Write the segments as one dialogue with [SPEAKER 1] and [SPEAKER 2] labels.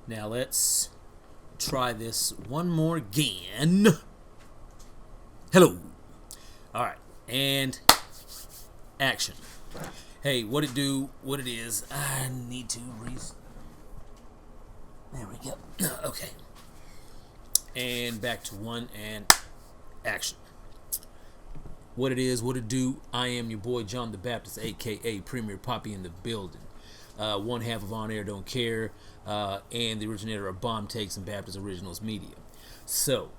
[SPEAKER 1] Now let's try this one more again. Hello. Alright, and action. Hey, what it do, what it is, I need to there we go. Okay. And back to one and action. What it is, what it do, I am your boy John the Baptist, aka Premier Poppy in the building. One half of On Air Don't Care, and the originator of Bomb Takes and Baptist Originals Media. So,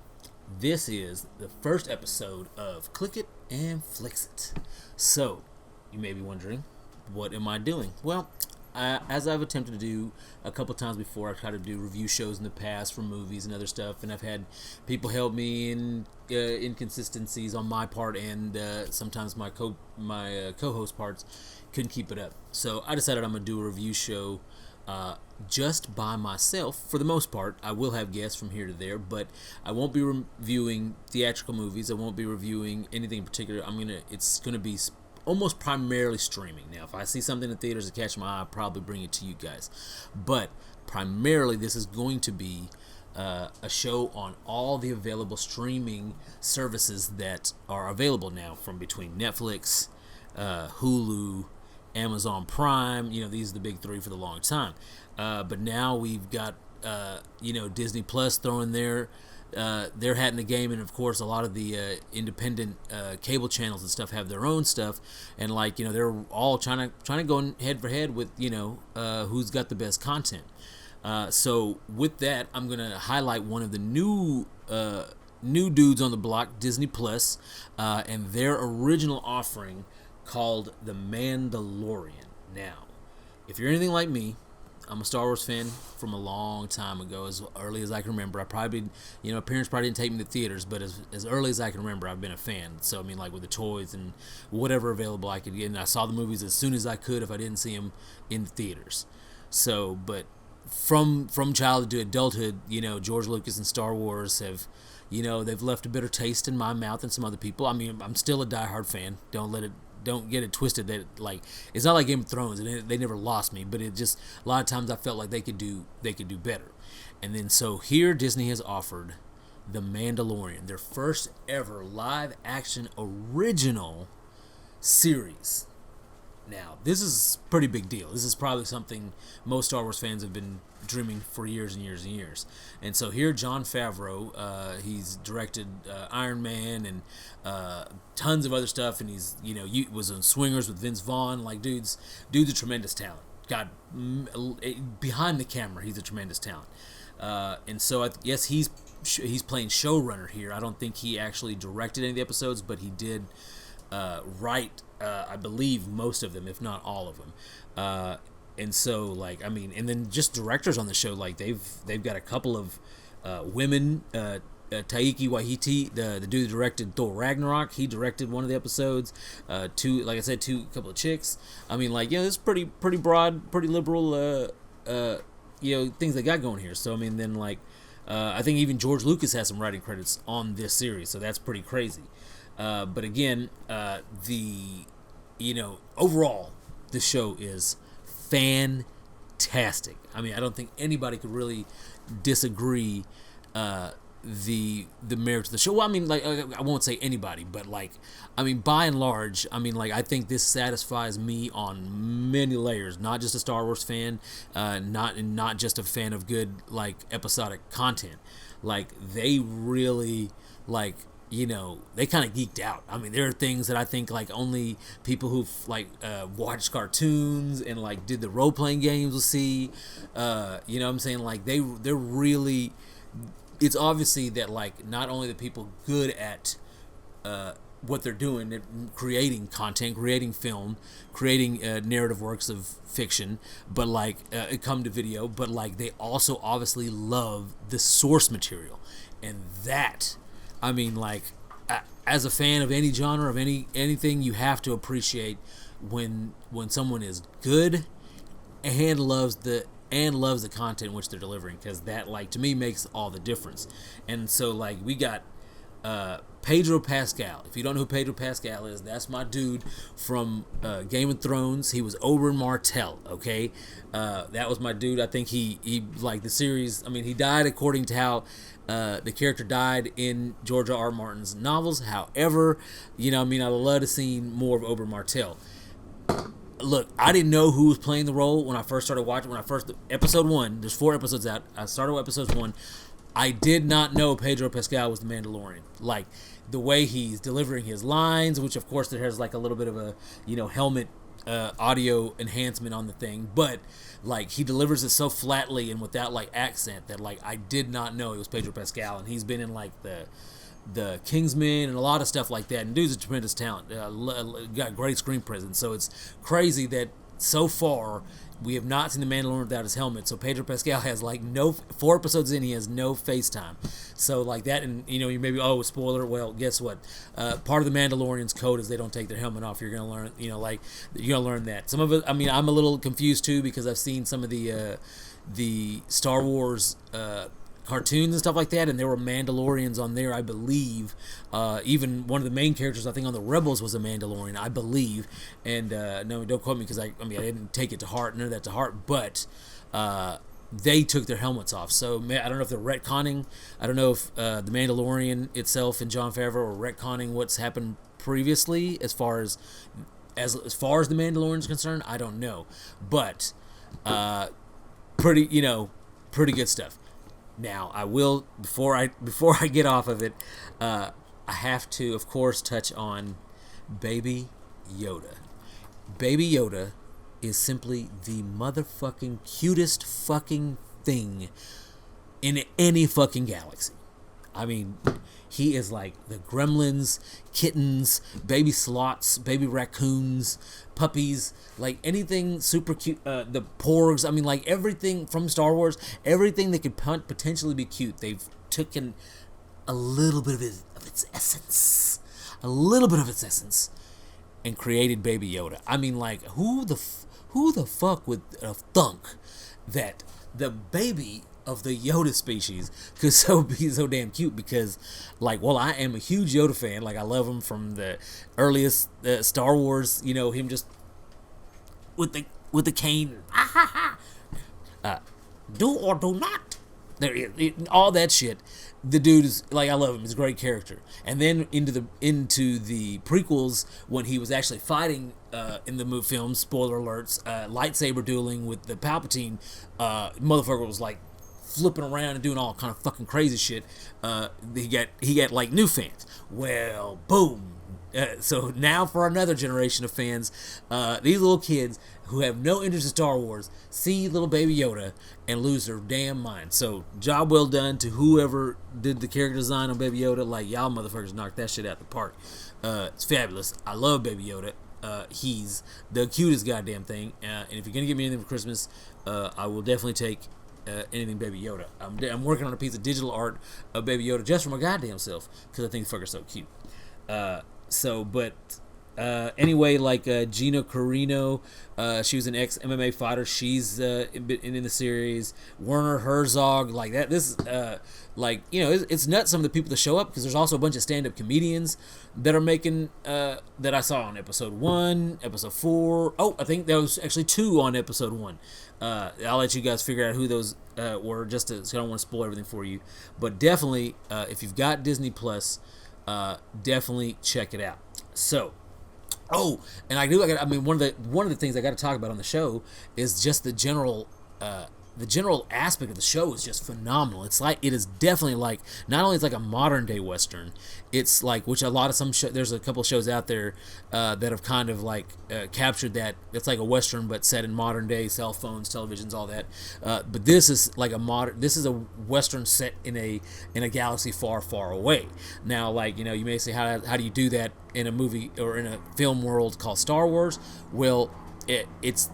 [SPEAKER 1] this is the first episode of Clicc and Flix. So, you may be wondering, what am I doing? Well, as I've attempted to do a couple times before, I've tried to do review shows in the past for movies and other stuff, and I've had people help me in inconsistencies on my part, and sometimes my co-host parts couldn't keep it up. So I decided I'm gonna do a review show just by myself for the most part. I will have guests from here to there, but I won't be reviewing theatrical movies. I won't be reviewing anything in particular. It's gonna be almost primarily streaming. Now, if I see something in theaters that catch my eye, I'll probably bring it to you guys. But primarily, this is going to be a show on all the available streaming services that are available now, from between Netflix, Hulu, Amazon Prime. These are the big three for the long time. But now we've got Disney Plus throwing their hat in the game, and of course a lot of the independent cable channels and stuff have their own stuff, and they're all trying to go head for head with who's got the best content. So with that, I'm gonna highlight one of the new dudes on the block, Disney Plus, and their original offering called The Mandalorian. Now, if you're anything like me, I'm a Star Wars fan from a long time ago, as early as I can remember. My parents probably didn't take me to theaters, but as early as I can remember, I've been a fan. So, with the toys and whatever available I could get. And I saw the movies as soon as I could if I didn't see them in the theaters. So, but from childhood to adulthood, George Lucas and Star Wars have, they've left a bitter taste in my mouth and some other people. I'm still a diehard fan. Don't get it twisted that it's not like Game of Thrones, and they never lost me, but it just a lot of times I felt like they could do better. And then so here Disney has offered The Mandalorian, their first ever live action original series. Now, this is a pretty big deal. This is probably something most Star Wars fans have been dreaming for years and years and years. And so here, Jon Favreau, he's directed Iron Man and tons of other stuff, and he's was on Swingers with Vince Vaughn. Dude's a tremendous talent. God, behind the camera, he's a tremendous talent. And so yes, he's playing showrunner here. I don't think he actually directed any of the episodes, but he did write, I believe, most of them, if not all of them. And so, and then just directors on the show, they've got a couple of women. Taiki Waititi, the dude who directed Thor Ragnarok, he directed one of the episodes. Two couple of chicks. It's pretty broad, pretty liberal, things they got going here. So, I think even George Lucas has some writing credits on this series, so that's pretty crazy. But again, overall, the show is fantastic. I don't think anybody could really disagree the merits of the show. Well, I won't say anybody, but by and large, I think this satisfies me on many layers. Not just a Star Wars fan, not just a fan of good episodic content. They really they kind of geeked out. There are things that I think only people who've watched cartoons and did the role playing games will see. They're really. It's obviously that not only the people good at what they're doing, creating content, creating film, creating narrative works of fiction, but it come to video, but they also obviously love the source material, and that. As a fan of any genre, of anything, you have to appreciate when someone is good and loves the content which they're delivering, because that to me makes all the difference. And so we got Pedro Pascal. If you don't know who Pedro Pascal is, that's my dude from Game of Thrones. He was Oberyn Martell, okay? That was my dude. I think he like the series. I mean, he died according to how the character died in George R. Martin's novels. However, you know, I mean, I'd love to see more of Oberyn Martell. Look, I didn't know who was playing the role when I first started watching. Episode 1, there's 4 episodes out. I started with episode 1. I did not know Pedro Pascal was the Mandalorian. Like, the way he's delivering his lines, which of course there has like a little bit of a, you know, helmet audio enhancement on the thing, but like he delivers it so flatly and without like accent that like I did not know it was Pedro Pascal, and he's been in like the Kingsman and a lot of stuff like that, and dude's a tremendous talent, got great screen presence. So it's crazy that so far we have not seen the Mandalorian without his helmet. So Pedro Pascal has like 4 episodes in, he has no FaceTime. So like that, and you know, you maybe, oh, spoiler. Well, guess what? Part of the Mandalorian's code is they don't take their helmet off. You're gonna learn, you know, like you're gonna learn that. Some of it, I mean, I'm a little confused too because I've seen some of the Star Wars cartoons and stuff like that, and there were Mandalorians on there, I believe. Even one of the main characters, I think, on the Rebels was a Mandalorian, I believe. And no, don't quote me because I mean I didn't take it to heart, none of that to heart. But they took their helmets off. So I don't know if they're retconning. I don't know if the Mandalorian itself and Jon Favreau are retconning what's happened previously as far as the Mandalorian is concerned. I don't know, but pretty good stuff. Now, I will, before I get off of it, I have to, of course, touch on Baby Yoda. Baby Yoda is simply the motherfucking cutest fucking thing in any fucking galaxy. I mean, he is like the gremlins, kittens, baby sloths, baby raccoons, puppies, like anything super cute, the porgs, I mean, like everything from Star Wars, everything that could potentially be cute, they've taken a little bit of its essence, and created Baby Yoda. I mean, like, who the fuck would thunk that the baby of the Yoda species could be so damn cute? Because, like, well, I am a huge Yoda fan. Like, I love him from the earliest Star Wars. You know, him just with the cane, do or do not. All that shit. The dude is like, I love him. He's a great character. And then into the prequels, when he was actually fighting in the movie film, spoiler alerts, lightsaber dueling with the Palpatine, motherfucker was like flipping around and doing all kind of fucking crazy shit. He got like new fans. Well, boom. So now for another generation of fans, these little kids who have no interest in Star Wars see little Baby Yoda and lose their damn mind. So job well done to whoever did the character design on Baby Yoda. Like, y'all motherfuckers knocked that shit out the park. It's fabulous. I love Baby Yoda. He's the cutest goddamn thing. And if you're gonna give me anything for Christmas, I will definitely take anything Baby Yoda. I'm working on a piece of digital art of Baby Yoda just for my goddamn self because I think the fucker's so cute. Anyway, like Gina Carino, she was an ex-MMA fighter. She's in the series. Werner Herzog, like that. This is like, you know, it's nuts. Some of the people that show up, because there's also a bunch of stand-up comedians that are making that I saw on episode 1, episode 4. Oh, I think there was actually 2 on episode 1. I'll let you guys figure out who those were, just so I don't want to spoil everything for you. But definitely, if you've got Disney Plus, definitely check it out. So, and one of the things I got to talk about on the show is just the general aspect of the show is just phenomenal. It's like, it is definitely like, not only it's like a modern day Western, it's like, which a lot of there's a couple shows out there that have kind of like captured that. It's like a Western but set in modern day, cell phones, televisions, all that. But this is like this is a Western set in a galaxy far, far away. Now, like, you know, you may say, how do you do that in a movie or in a film world called Star Wars? Well, it's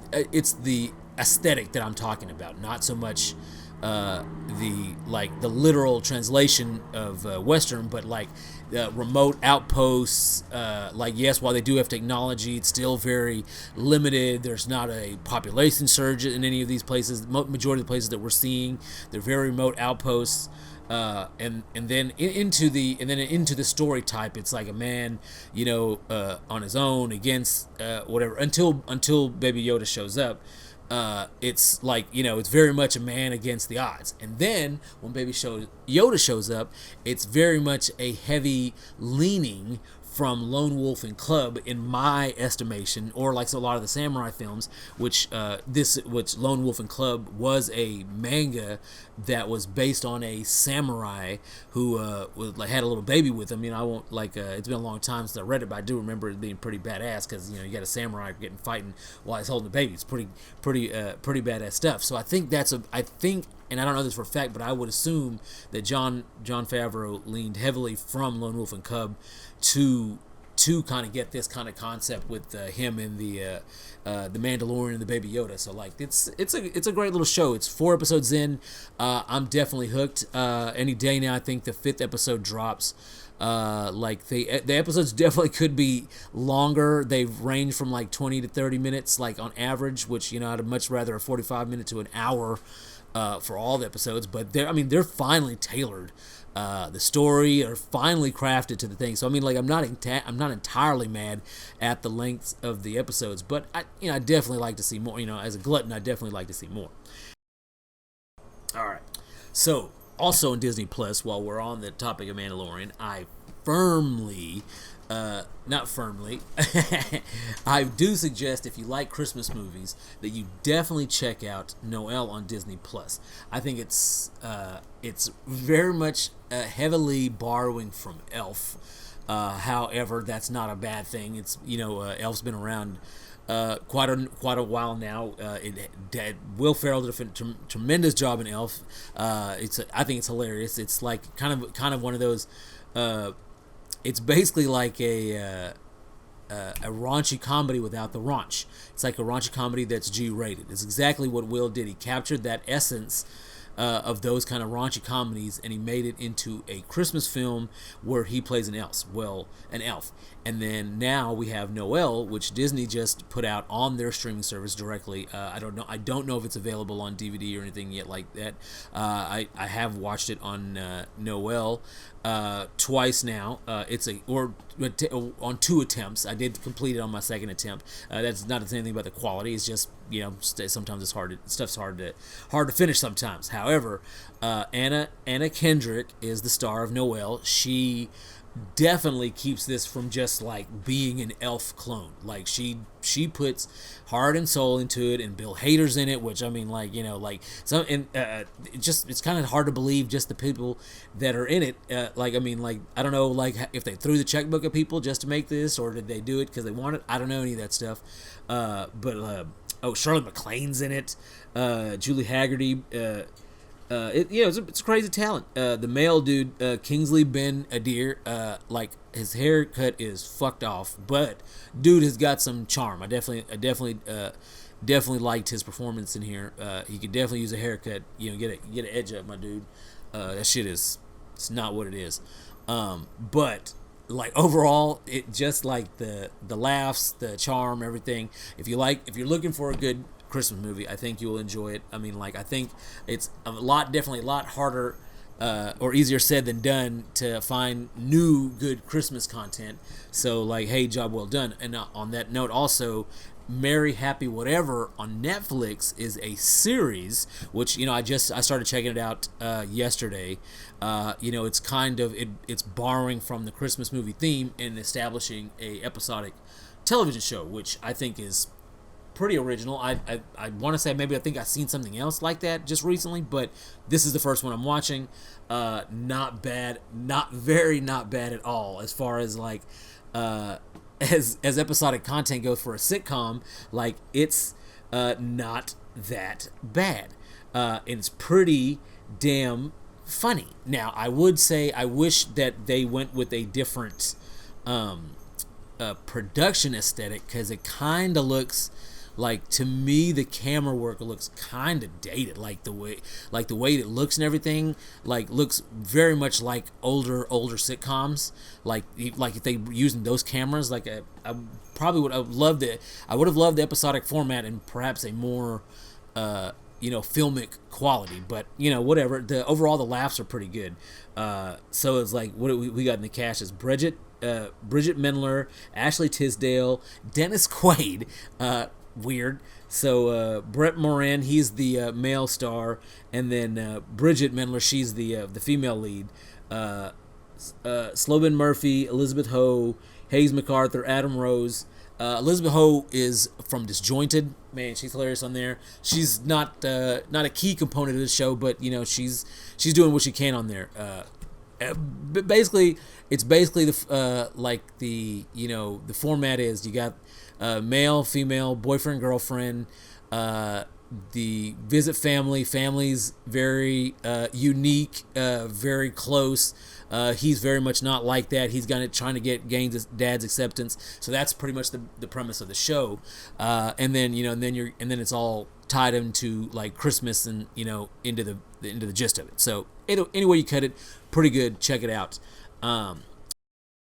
[SPEAKER 1] the aesthetic that I'm talking about, not so much the literal translation of Western, but like remote outposts. Like, yes, while they do have technology, it's still very limited. There's not a population surge in any of these places. Majority of the places that we're seeing, they're very remote outposts. and then into the story type. It's like a man, on his own against whatever until Baby Yoda shows up. It's like, it's very much a man against the odds. And then when Yoda shows up, it's very much a heavy leaning from Lone Wolf and Cub, in my estimation, or like a lot of the samurai films, which Lone Wolf and Cub was a manga that was based on a samurai who had a little baby with him. I won't it's been a long time since I read it, but I do remember it being pretty badass because you got a samurai fighting while he's holding a baby. It's pretty badass stuff. So I think and I don't know this for a fact, but I would assume that Jon Favreau leaned heavily from Lone Wolf and Cub to kind of get this kind of concept with him and the Mandalorian and the Baby Yoda. So it's a great little show. It's 4 episodes in. I'm definitely hooked. Any day now, I think the 5th episode drops. The episodes definitely could be longer. They've ranged from 20 to 30 minutes, on average, which I'd much rather a 45 minute to an hour for all the episodes. But they're finally tailored. The story are finally crafted to the thing. So I'm not entirely mad at the length of the episodes, but I definitely like to see more. As a glutton, I definitely like to see more. All right. So also on Disney Plus, while we're on the topic of Mandalorian, I I do suggest, if you like Christmas movies, that you definitely check out Noelle on Disney Plus. I think it's very much heavily borrowing from Elf. However, that's not a bad thing. It's Elf's been around quite a while now. Will Ferrell did a tremendous job in Elf. I think it's hilarious. It's like kind of one of those. It's basically like a raunchy comedy without the raunch. It's like a raunchy comedy that's G-rated. It's exactly what Will did. He captured that essence of those kind of raunchy comedies, and he made it into a Christmas film where he plays an elf. And then now we have Noelle, which Disney just put out on their streaming service directly. I don't know if it's available on DVD or anything yet like that. I have watched it on Noelle twice now. On 2 attempts. I did complete it on my 2nd attempt. That's not to say anything about the quality. It's just sometimes stuff's hard to finish sometimes. However, Anna Kendrick is the star of Noelle. She definitely keeps this from just being an Elf clone. She puts heart and soul into it, and Bill Hader's in it, which it's kind of hard to believe just the people that are in it. I don't know if they threw the checkbook at people just to make this, or did they do it because they want it. I don't know any of that stuff. Charlotte McClane's in it. Julie Haggerty. It's a crazy talent. The male dude, Kingsley Ben Adir, his haircut is fucked off, but dude has got some charm. I definitely liked his performance in here. He could definitely use a haircut. Get an edge up, my dude. That shit it's not what it is. But overall, it just the laughs, the charm, everything. If you're looking for a good Christmas movie, I think you'll enjoy it. I think it's definitely a lot harder or easier said than done to find new good Christmas content. So hey, job well done. And on that note, also, Merry Happy Whatever on Netflix is a series which I started checking it out yesterday. It's it's borrowing from the Christmas movie theme and establishing a episodic television show, which I think is pretty original. I want to say I think I've seen something else like that just recently, but this is the first one I'm watching. Not bad, not bad at all as far as as episodic content goes for a sitcom. It's not that bad. And it's pretty damn funny. Now, I would say I wish that they went with a different production aesthetic, because it kind of looks to me, the camera work looks kind of dated, the way it looks and everything looks very much like older sitcoms, if they were using those cameras. I would have loved the episodic format and perhaps a more filmic quality, but whatever. The overall the laughs are pretty good. So it's like what we got in the cast is Bridget Mendler, Ashley Tisdale, Dennis Quaid, weird. So Brett Moran, he's the male star, and then Bridget Mendler, she's the female lead. Sloban Murphy, Elizabeth Ho, Hayes MacArthur, Adam Rose. Elizabeth Ho is from Disjointed. Man, she's hilarious on there. She's not a key component of the show, but she's doing what she can on there. But basically, it's basically the the format is you got male, female, boyfriend, girlfriend. The visit family's very unique, very close. He's very much not like that. He's trying to gain his dad's acceptance. So that's pretty much the premise of the show. And then it's all tied into like Christmas and into the gist of it. So anyway you cut it, pretty good. Check it out.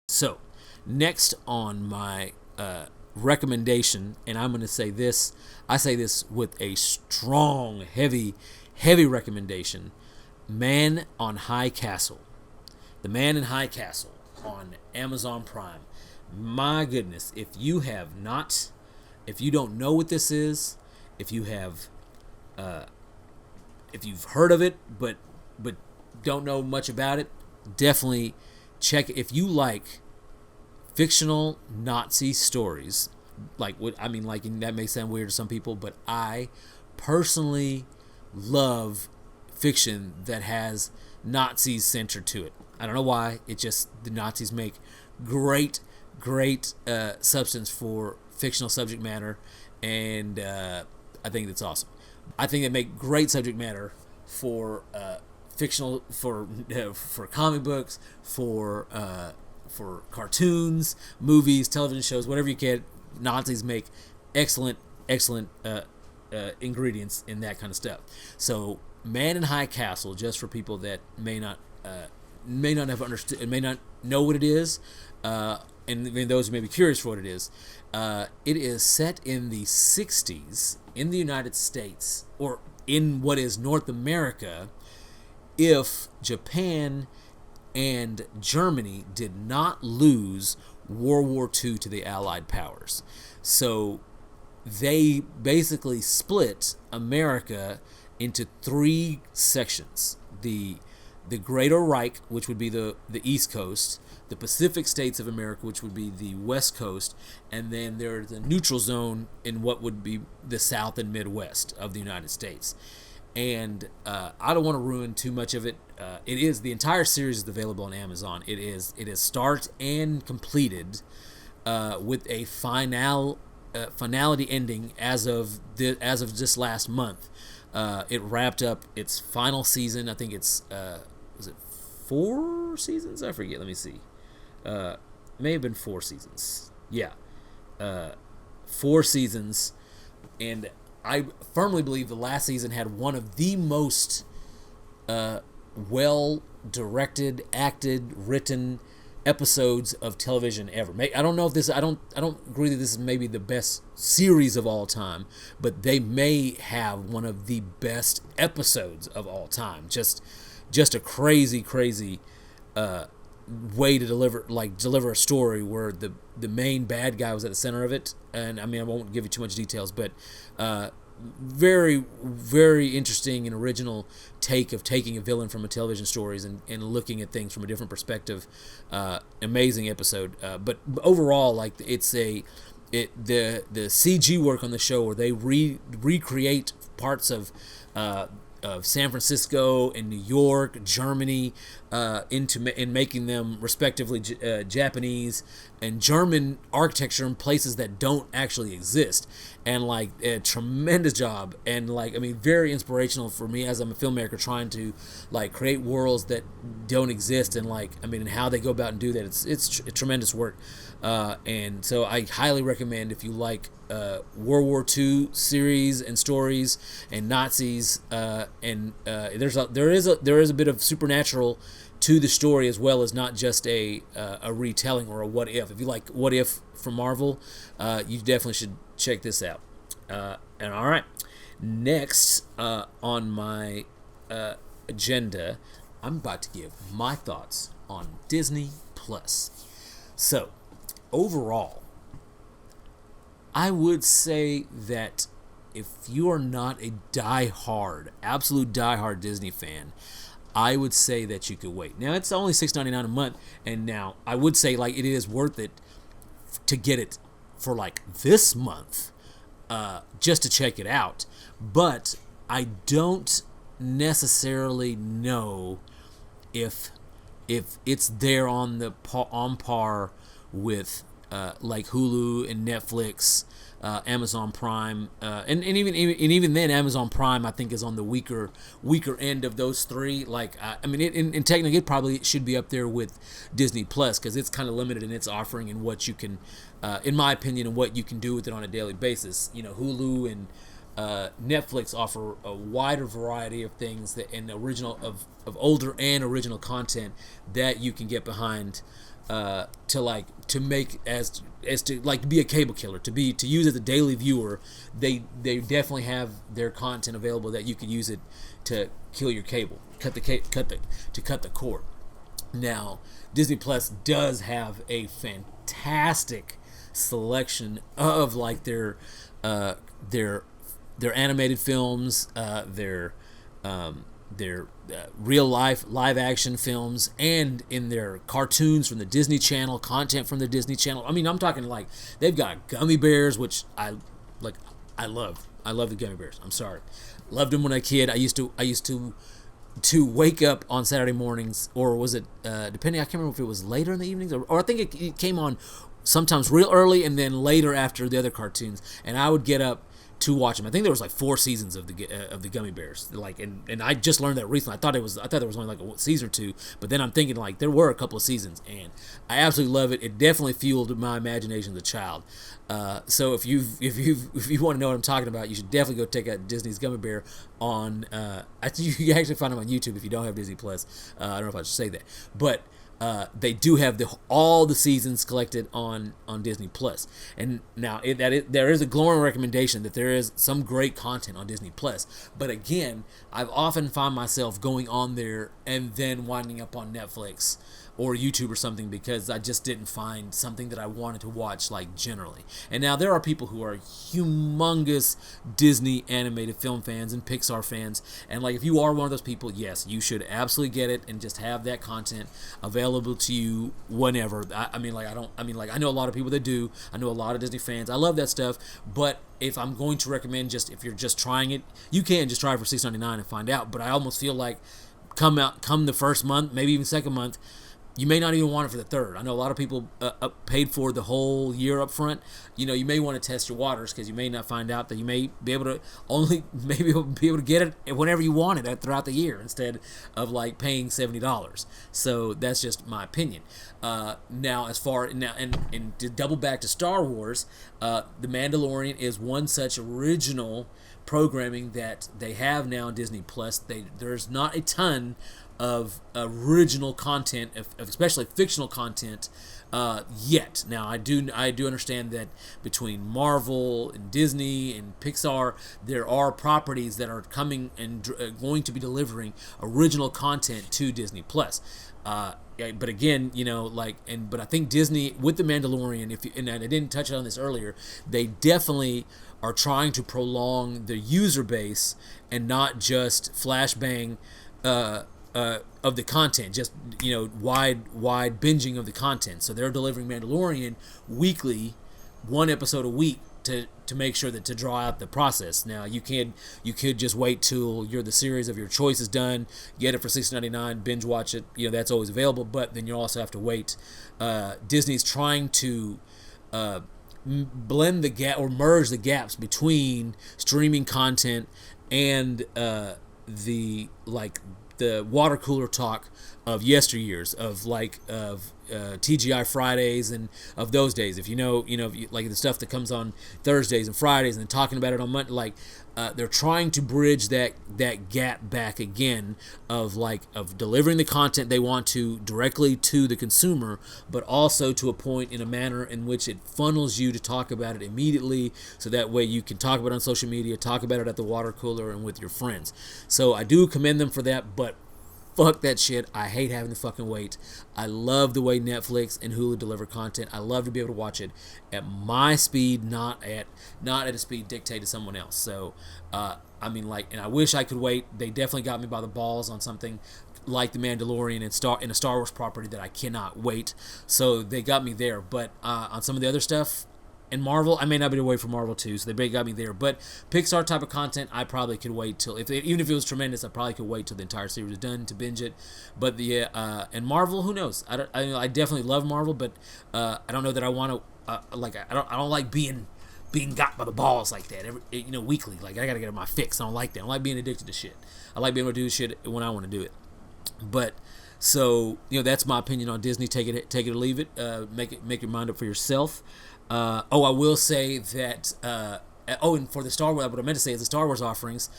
[SPEAKER 1] So next on my recommendation, and I'm going to say this. I say this with a strong, heavy recommendation. Man on High Castle. The Man in High Castle on Amazon Prime. My goodness, if you don't know what this is, if you've heard of it but don't know much about it, definitely check it. If you like fictional Nazi stories, that may sound weird to some people, but I personally love fiction that has Nazis centered to it. I don't know why. It just, the Nazis make great substance for fictional subject matter, and I think that's awesome. I think they make great subject matter for fictional, for comic books, for cartoons, movies, television shows, whatever you can. Nazis make excellent ingredients in that kind of stuff. So, Man in High Castle, just for people that may not have understood and may not know what it is, and those who may be curious for what it is set in the 60s in the United States, or in what is North America, if Japan and Germany did not lose World War II to the Allied powers. So they basically split America into three sections. The Greater Reich, which would be the East Coast, the Pacific States of America, which would be the West Coast, and then there's the neutral zone in what would be the South and Midwest of the United States. And I don't want to ruin too much of it. The entire series is available on Amazon. It is start and completed with a finality ending as of just last month. It wrapped up its final season. I think it's was it 4 seasons? I forget. Let me see. It may have been 4 seasons. Yeah, 4 seasons, and I firmly believe the last season had one of the most well directed, acted, written episodes of television ever. I don't know if this. I don't agree that this is maybe the best series of all time, but they may have one of the best episodes of all time. Just a crazy way to deliver a story where the main bad guy was at the center of it. And I mean, I won't give you too much details, but very interesting and original take of taking a villain from a television stories and looking at things from a different perspective. Amazing episode. But overall, like, it's the CG work on the show, where they recreate parts of San Francisco and New York, Germany, in making them respectively Japanese and German architecture in places that don't actually exist, and like a tremendous job, and like, I mean, very inspirational for me as I'm a filmmaker trying to like create worlds that don't exist, and like, I mean, and how they go about and do that. It's tremendous work, and so I highly recommend, if you like World War II series and stories and Nazis, and there is a bit of supernatural to the story, as well as not just a retelling or a what if. If you like What If from Marvel, you definitely should check this out. And all right, Next on my agenda, I'm about to give my thoughts on Disney Plus. So, overall, I would say that if you are not a absolute diehard Disney fan, I would say that you could wait. Now, it's only $6.99 a month, and now I would say like it is worth it to get it for like this month, just to check it out. But I don't necessarily know if it's there on par with like Hulu and Netflix, Amazon Prime, and even then Amazon Prime I think is on the weaker end of those three. Like I mean, in technically it probably should be up there with Disney Plus because it's kind of limited in its offering and what you can, in my opinion, and what you can do with it on a daily basis. You know, Hulu and Netflix offer a wider variety of things that in original of older and original content that you can get behind, to make as to like be a cable killer, to use as a daily viewer. They definitely have their content available that you can use it to kill your cable, cut the cord. Now, Disney Plus does have a fantastic selection of like their animated films, their real life live action films, and in their cartoons from the Disney Channel, content from the Disney Channel. I mean, I'm talking like they've got gummy bears, which I love. I love the gummy bears. I'm sorry, loved them when I was a kid. I used to wake up on Saturday mornings, or was it depending? I can't remember if it was later in the evenings, or I think it came on sometimes real early and then later after the other cartoons, and I would get up to watch them. I think there was like 4 seasons of the Gummy Bears. Like, and I just learned that recently. I thought there was only like a season or 2, but then I'm thinking like there were a couple of seasons, and I absolutely love it. It definitely fueled my imagination as a child. So if you want to know what I'm talking about, you should definitely go check out Disney's Gummy Bear on. I think you can actually find them on YouTube if you don't have Disney Plus. I don't know if I should say that, but. They do have all the seasons collected on Disney Plus, and now there is a glowing recommendation that there is some great content on Disney Plus. But again, I've often found myself going on there and then winding up on Netflix or YouTube or something because I just didn't find something that I wanted to watch like generally. And now there are people who are humongous Disney animated film fans and Pixar fans, and like if you are one of those people, yes, you should absolutely get it and just have that content available to you whenever. I know a lot of people that do. I know a lot of Disney fans. I love that stuff, but if I'm going to recommend, just if you're just trying it, you can just try it for $6.99 and find out. But I almost feel like come the first month, maybe even second month, you may not even want it for the third. I know a lot of people paid for the whole year up front. You know, you may want to test your waters because you may not find out that you may be able to get it whenever you want it throughout the year instead of like paying $70. So that's just my opinion. Now, and to double back to Star Wars, The Mandalorian is one such original programming that they have now on Disney Plus. There's not a ton of original content, especially fictional content, yet. Now, I do understand that between Marvel and Disney and Pixar, there are properties that are coming and going to be delivering original content to Disney Plus. But again, but I think Disney with The Mandalorian, and I didn't touch on this earlier, they definitely are trying to prolong the user base and not just flashbang of the content, just wide binging of the content. So they're delivering Mandalorian weekly, 1 episode a week to make sure that to draw out the process. Now you could just wait till the series of your choice is done, get it for $6.99, binge watch it. That's always available, but then you also have to wait. Disney's trying to blend the gap or merge the gaps between streaming content and the water cooler talk of yesteryears, of TGI Fridays and of those days. If like the stuff that comes on Thursdays and Fridays and talking about it on Monday, they're trying to bridge that gap back again of delivering the content they want to directly to the consumer, but also to a point in a manner in which it funnels you to talk about it immediately, so that way you can talk about it on social media, talk about it at the water cooler and with your friends. So I do commend them for that, but fuck that shit. I hate having to fucking wait. I love the way Netflix and Hulu deliver content. I love to be able to watch it at my speed, not at a speed dictated to someone else. So, and I wish I could wait. They definitely got me by the balls on something like the Mandalorian and a Star Wars property that I cannot wait. So they got me there. But on some of the other stuff, and Marvel, I may not be able to wait for Marvel too, so they got me there. But Pixar type of content, I probably could wait till, even if it was tremendous, I probably could wait till the entire series is done to binge it. But and Marvel, who knows? I definitely love Marvel, but I don't know that I want to. I don't like being got by the balls like that weekly. Like, I gotta get my fix. I don't like that. I don't like being addicted to shit. I like being able to do shit when I want to do it. But so that's my opinion on Disney. Take it or leave it. Make your mind up for yourself. I will say that. And for the Star Wars, what I meant to say is the Star Wars offerings,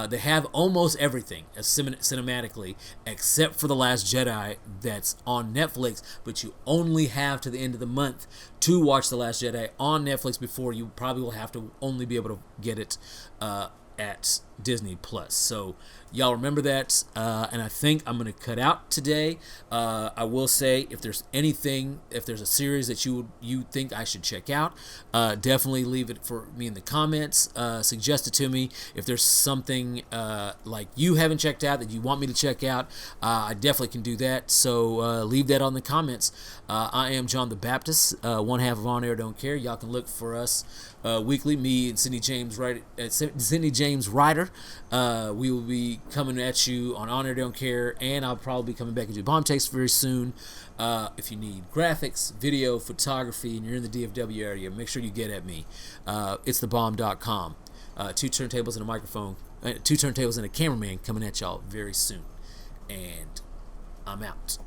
[SPEAKER 1] they have almost everything cinematically, except for The Last Jedi that's on Netflix, but you only have to the end of the month to watch The Last Jedi on Netflix before you probably will have to only be able to get it at Disney Plus. So y'all remember that, and I think I'm going to cut out today. I will say, if there's a series that you think I should check out, definitely leave it for me in the comments. Suggest it to me. If there's something like you haven't checked out that you want me to check out, I definitely can do that. So leave that on the comments. I am John the Baptist, one half of On Air Don't Care. Y'all can look for us weekly, me and Sydney James Ryder. We will be coming at you on Air Don't Care, and I'll probably be coming back into Bomb Takes very soon. If you need graphics, video, photography, and you're in the DFW area, make sure you get at me. It's thebomb.com. 2 turntables and a microphone, 2 turntables and a cameraman coming at y'all very soon. And I'm out.